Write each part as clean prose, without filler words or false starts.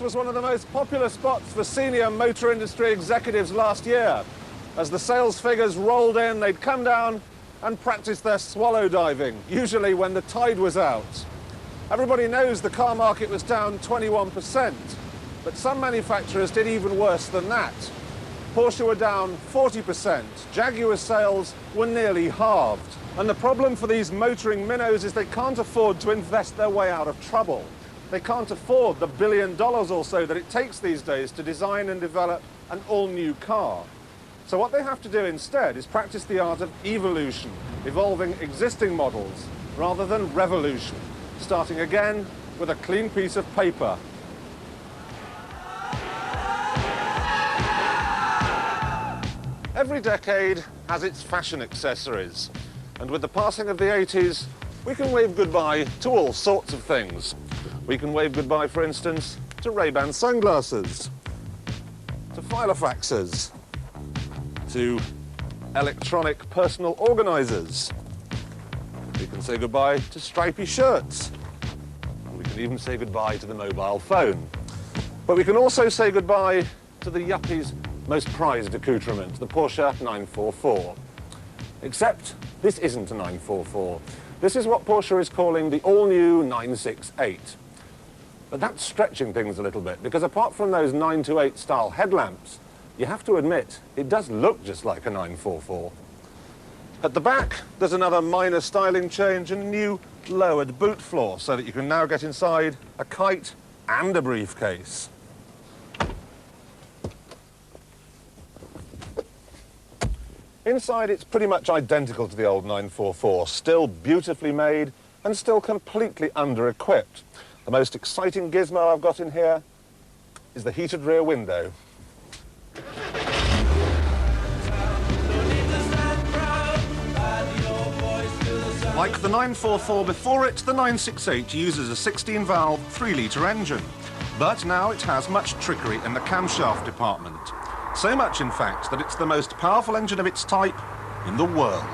was one of the most popular spots for senior motor industry executives last year. As the sales figures rolled in, they'd come down and practice their swallow diving, usually when the tide was out. Everybody knows the car market was down 21%, but some manufacturers did even worse than that. Porsche were down 40%, Jaguar sales were nearly halved. And the problem for these motoring minnows is they can't afford to invest their way out of trouble. They can't afford the $1 billion or so that it takes these days to design and develop an all-new car. So what they have to do instead is practice the art of evolution, evolving existing models rather than revolution, starting again with a clean piece of paper. Every decade has its fashion accessories, and with the passing of the 80s, we can wave goodbye to all sorts of things. We can wave goodbye, for instance, to Ray-Ban sunglasses, to filofaxes, to electronic personal organisers. We can say goodbye to stripy shirts. We can even say goodbye to the mobile phone. But we can also say goodbye to the yuppie's most prized accoutrement, the Porsche 944. Except this isn't a 944. This is what Porsche is calling the all-new 968. But that's stretching things a little bit, because apart from those 928 style headlamps, you have to admit, it does look just like a 944. At the back, there's another minor styling change and a new lowered boot floor, so that you can now get inside a kite and a briefcase. Inside, it's pretty much identical to the old 944, still beautifully made and still completely under-equipped. The most exciting gizmo I've got in here is the heated rear window. Like the 944 before it, the 968 uses a 16-valve, 3-litre engine. But now it has much trickery in the camshaft department. So much, in fact, that it's the most powerful engine of its type in the world.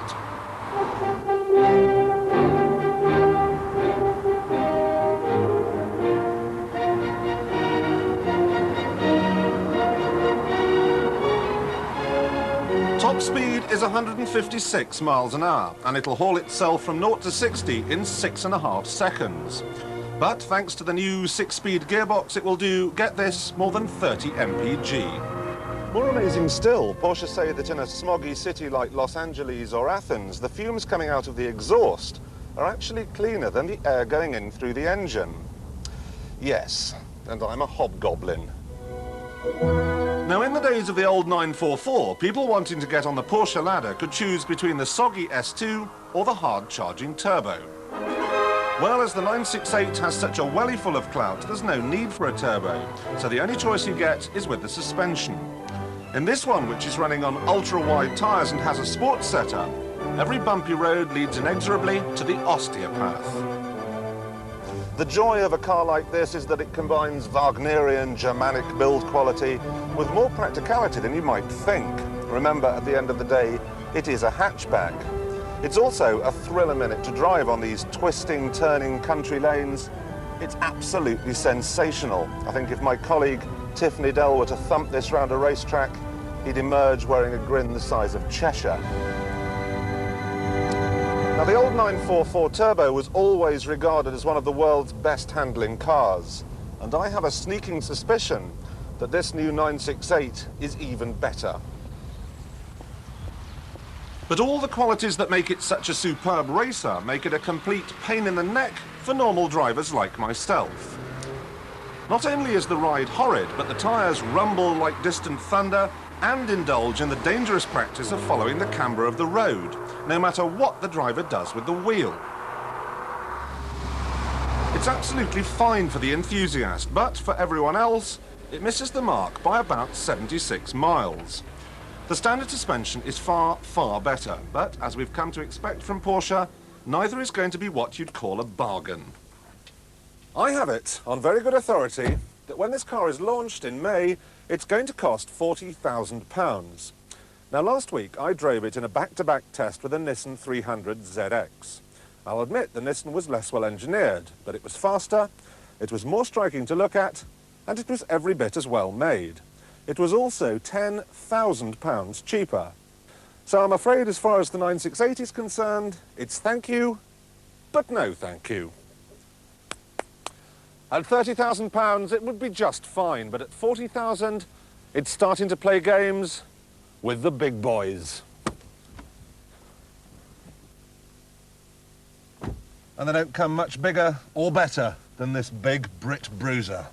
Top speed is 156 miles an hour, and it'll haul itself from 0 to 60 in 6.5 seconds. But thanks to the new 6-speed gearbox, it will do, get this, more than 30 mpg. More amazing still, Porsche say that in a smoggy city like Los Angeles or Athens, the fumes coming out of the exhaust are actually cleaner than the air going in through the engine. Yes, and I'm a hobgoblin. Now, in the days of the old 944, people wanting to get on the Porsche ladder could choose between the soggy S2 or the hard-charging turbo. Well, as the 968 has such a welly full of clout, there's no need for a turbo, so the only choice you get is with the suspension. In this one, which is running on ultra-wide tyres and has a sports setup, every bumpy road leads inexorably to the osteopath. The joy of a car like this is that it combines Wagnerian Germanic build quality with more practicality than you might think. Remember, at the end of the day, it is a hatchback. It's also a thrill a minute to drive on these twisting, turning country lanes. It's absolutely sensational. I think if my colleague Tiffany Dell were to thump this round a racetrack, he'd emerge wearing a grin the size of Cheshire. Now, the old 944 Turbo was always regarded as one of the world's best handling cars, and I have a sneaking suspicion that this new 968 is even better. But all the qualities that make it such a superb racer make it a complete pain in the neck for normal drivers like myself. Not only is the ride horrid, but the tyres rumble like distant thunder and indulge in the dangerous practice of following the camber of the road, no matter what the driver does with the wheel. It's absolutely fine for the enthusiast, but for everyone else, it misses the mark by about 76 miles. The standard suspension is far, far better, but as we've come to expect from Porsche, neither is going to be what you'd call a bargain. I have it on very good authority that when this car is launched in May, it's going to cost £40,000. Now, last week I drove it in a back-to-back test with a Nissan 300 ZX. I'll admit the Nissan was less well engineered, but it was faster, it was more striking to look at, and it was every bit as well made. It was also £10,000 cheaper. So I'm afraid as far as the 968 is concerned, it's thank you, but no thank you. At £30,000 it would be just fine, but at 40,000 it's starting to play games with the big boys. And they don't come much bigger or better than this big Brit bruiser.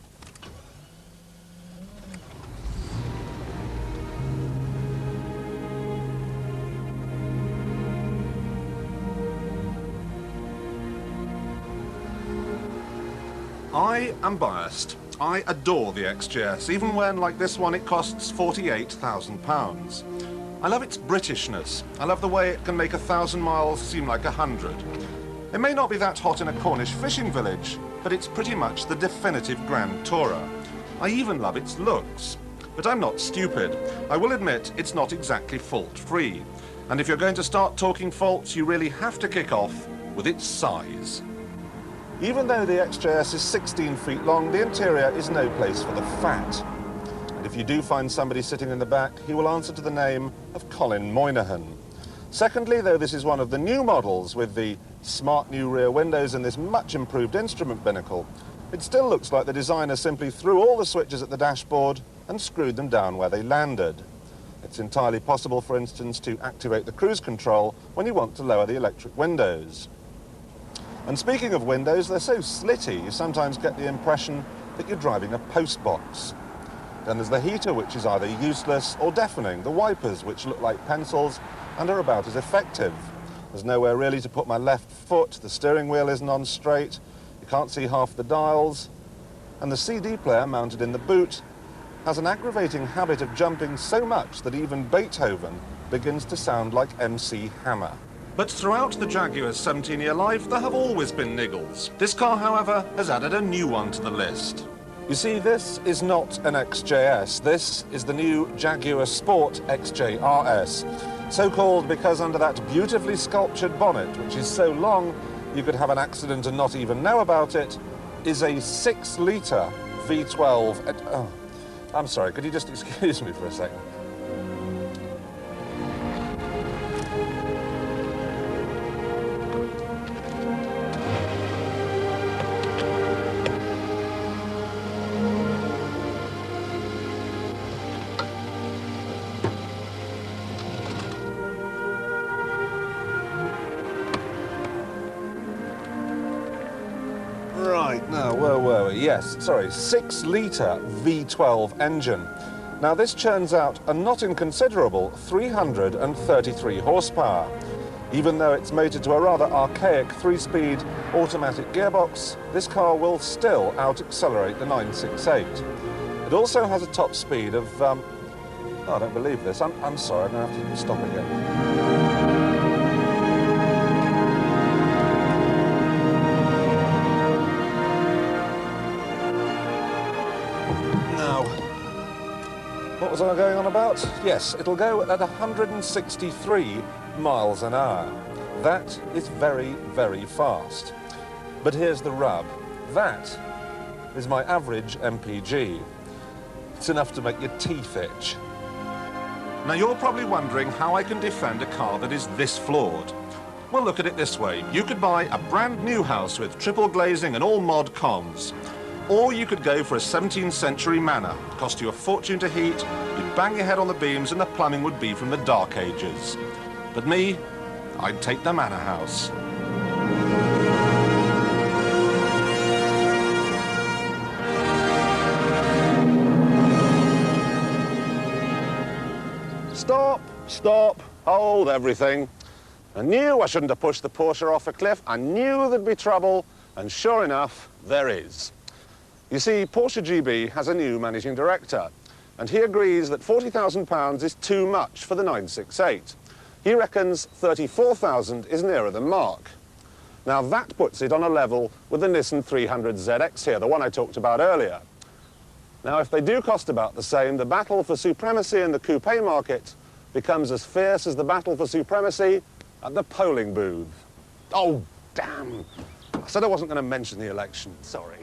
I am biased. I adore the XJS, even when, like this one, it costs £48,000. I love its Britishness. I love the way it can make 1,000 miles seem like 100. It may not be that hot in a Cornish fishing village, but it's pretty much the definitive Grand Tourer. I even love its looks. But I'm not stupid. I will admit it's not exactly fault-free. And if you're going to start talking faults, you really have to kick off with its size. Even though the XJS is 16 feet long, the interior is no place for the fat. And if you do find somebody sitting in the back, he will answer to the name of Colin Moynihan. Secondly, though this is one of the new models with the smart new rear windows and this much improved instrument binnacle, it still looks like the designer simply threw all the switches at the dashboard and screwed them down where they landed. It's entirely possible, for instance, to activate the cruise control when you want to lower the electric windows. And speaking of windows, they're so slitty, you sometimes get the impression that you're driving a postbox. Then there's the heater, which is either useless or deafening, the wipers, which look like pencils and are about as effective. There's nowhere really to put my left foot, the steering wheel isn't on straight, you can't see half the dials, and the CD player mounted in the boot has an aggravating habit of jumping so much that even Beethoven begins to sound like MC Hammer. But throughout the Jaguar's 17-year life, there have always been niggles. This car, however, has added a new one to the list. You see, this is not an XJS. This is the new Jaguar Sport XJRS. So called because under that beautifully sculptured bonnet, which is so long you could have an accident and not even know about it, is a 6-litre V12... I'm sorry, could you just excuse me for a second? Right, now, where were we? Yes, sorry, 6-litre V12 engine. Now, this churns out a not inconsiderable 333 horsepower. Even though it's mated to a rather archaic 3-speed automatic gearbox, this car will still out-accelerate the 968. It also has a top speed of, oh, I don't believe this. I'm sorry, I'm going to have to stop again. What was I going on about? Yes, it'll go at 163 miles an hour. That is very, very fast. But here's the rub. That is my average MPG. It's enough to make your teeth itch. Now, you're probably wondering how I can defend a car that is this flawed. Well, look at it this way. You could buy a brand new house with triple glazing and all mod cons. Or you could go for a 17th century manor. It'd cost you a fortune to heat, you'd bang your head on the beams and the plumbing would be from the Dark Ages. But me, I'd take the manor house. Stop, stop, hold everything. I knew I shouldn't have pushed the Porsche off a cliff. I knew there'd be trouble, and sure enough, there is. You see, Porsche GB has a new managing director, and he agrees that £40,000 is too much for the 968. He reckons 34,000 is nearer the mark. Now that puts it on a level with the Nissan 300ZX here, the one I talked about earlier. Now if they do cost about the same, the battle for supremacy in the coupe market becomes as fierce as the battle for supremacy at the polling booth. Oh, damn! I said I wasn't going to mention the election, sorry.